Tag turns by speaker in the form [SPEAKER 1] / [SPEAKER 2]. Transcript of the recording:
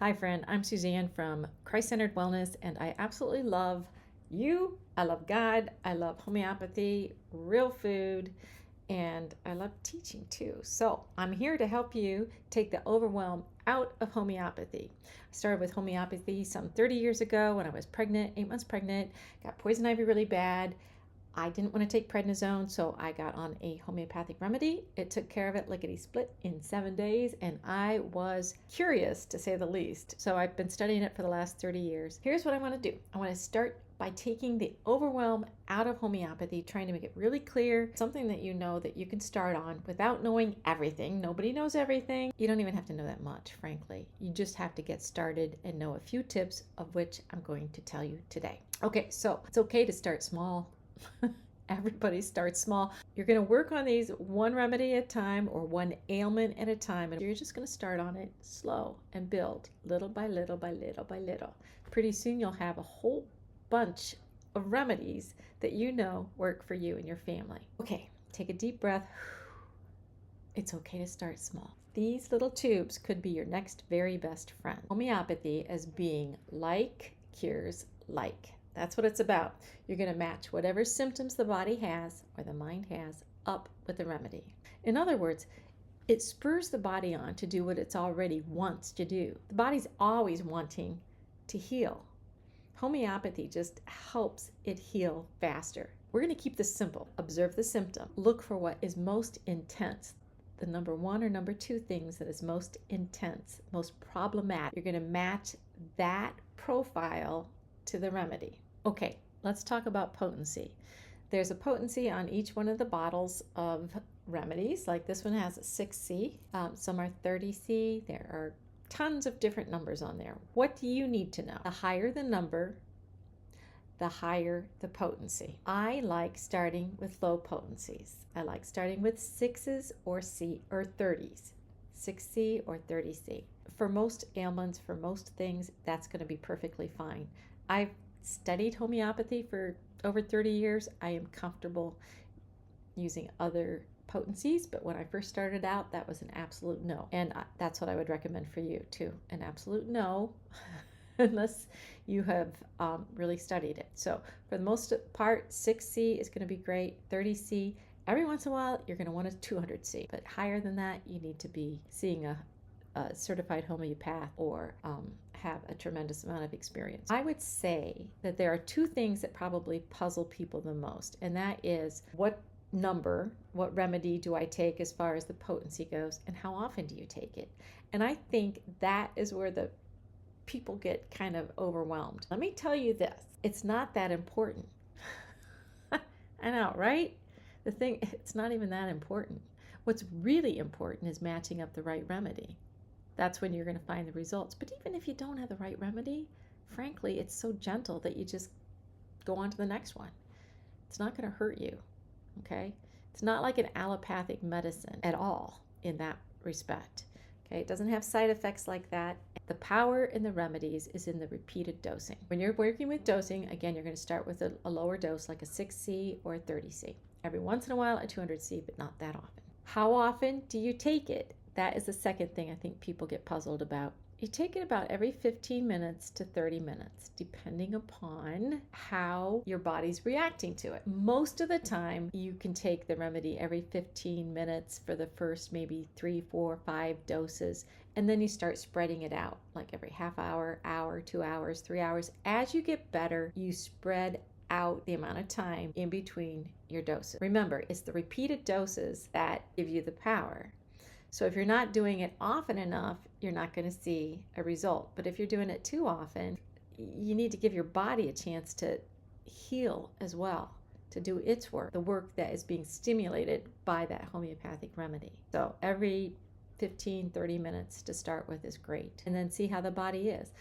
[SPEAKER 1] Hi friend, I'm Suzanne from Christ-Centered Wellness, and I absolutely love you. I love God. I love homeopathy, real food, and I love teaching too. So I'm here to help you take the overwhelm out of homeopathy. I started with homeopathy some 30 years ago when I was pregnant, 8 months pregnant, got poison ivy really bad. I didn't want to take prednisone, so I got on a homeopathic remedy. It took care of it lickety-split in 7 days, and I was curious, to say the least. So I've been studying it for the last 30 years. Here's what I want to do. I want to start by taking the overwhelm out of homeopathy, trying to make it really clear, something that you know that you can start on without knowing everything. Nobody knows everything. You don't even have to know that much, frankly. You just have to get started and know a few tips, of which I'm going to tell you today. Okay, so it's okay to start small. Everybody starts small. You're going to work on these one remedy at a time or one ailment at a time, and you're just going to start on it slow and build little by little by little by little. Pretty soon you'll have a whole bunch of remedies that you know work for you and your family. Okay, take a deep breath. It's okay to start small. These little tubes could be your next very best friend. Homeopathy as being like cures like. That's what it's about. You're going to match whatever symptoms the body has or the mind has up with the remedy. In other words, it spurs the body on to do what it's already wants to do. The body's always wanting to heal. Homeopathy just helps it heal faster. We're going to keep this simple. Observe the symptom. Look for what is most intense. The number one or number two things that is most intense, most problematic. You're going to match that profile to the remedy. Okay, let's talk about potency. There's a potency on each one of the bottles of remedies. Like this one has a 6C, some are 30C. There are tons of different numbers on there. What do you need to know? The higher the number, the higher the potency. I like starting with low potencies. I like starting with 6s or 30s. 6C or 30C. For most ailments, for most things, that's going to be perfectly fine. I've studied homeopathy for over 30 years. I am comfortable using other potencies, but when I first started out, that was an absolute no. And that's what I would recommend for you too. An absolute no, unless you have really studied it. So for the most part, 6C is going to be great. 30C, every once in a while, you're going to want a 200C. But higher than that, you need to be seeing a certified homeopath or have a tremendous amount of experience. I would say that there are two things that probably puzzle people the most, and that is what remedy do I take as far as the potency goes, and how often do you take it? And I think that is where the people get kind of overwhelmed. Let me tell you this, it's not that important. I know, right? It's not even that important. What's really important is matching up the right remedy. That's when you're going to find the results. But even if you don't have the right remedy, frankly, it's so gentle that you just go on to the next one. It's not going to hurt you, okay? It's not like an allopathic medicine at all in that respect, okay? It doesn't have side effects like that. The power in the remedies is in the repeated dosing. When you're working with dosing, again, you're going to start with a lower dose, like a 6C or a 30C. Every once in a while, a 200C, but not that often. How often do you take it? That is the second thing I think people get puzzled about. You take it about every 15 minutes to 30 minutes, depending upon how your body's reacting to it. Most of the time, you can take the remedy every 15 minutes for the first maybe 3, 4, 5 doses, and then you start spreading it out, like every half hour, 2 hours, 3 hours. As you get better, you spread out the amount of time in between your doses. Remember, it's the repeated doses that give you the power. So if you're not doing it often enough, you're not going to see a result. But if you're doing it too often, you need to give your body a chance to heal as well, to do its work, the work that is being stimulated by that homeopathic remedy. So every 15, 30 minutes to start with is great. And then see how the body is.